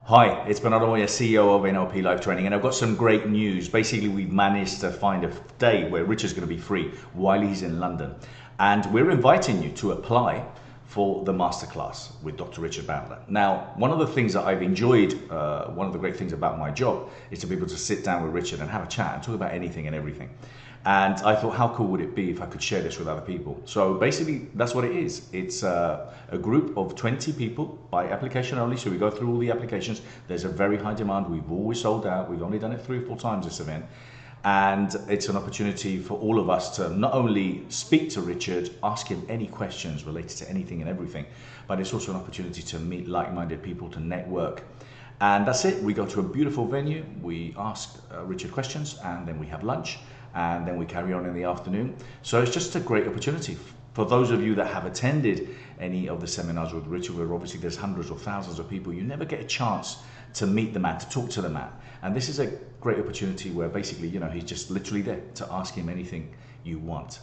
Hi, it's Bandler, CEO of NLPLife Training, and I've got some great news. Basically, we've managed to find a day where Richard's going to be free while he's in London. And we're inviting you to apply for the masterclass with Dr. Richard Bandler. Now, one of the things that I've enjoyed, one of the great things about my job is to be able to sit down with Richard and have a chat and talk about anything and everything. And I thought, how cool would it be if I could share this with other people? So basically, that's what it is. It's a group of 20 people by application only. So we go through all the applications. There's a very high demand. We've always sold out. We've only done it 3 or 4 times this event. And it's an opportunity for all of us to not only speak to Richard, ask him any questions related to anything and everything, but it's also an opportunity to meet like-minded people, to network. And that's it. We go to a beautiful venue. We ask Richard questions, and then we have lunch, and then we carry on in the afternoon. So it's just a great opportunity. For those of you that have attended any of the seminars with Richard, where obviously there's hundreds or thousands of people, you never get a chance to meet the man, to talk to the man. And this is a great opportunity where basically, you know, he's just literally there to ask him anything you want.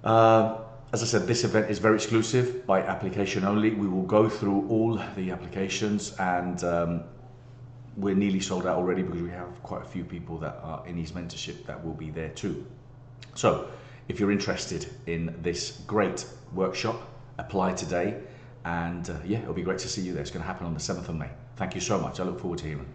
As I said, this event is very exclusive, by application only. We will go through all the applications, and we're nearly sold out already because we have quite a few people that are in his mentorship that will be there too. So if you're interested in this great workshop, apply today, and yeah, it'll be great to see you there. It's going to happen on the 7th of May. Thank you so much. I look forward to hearing.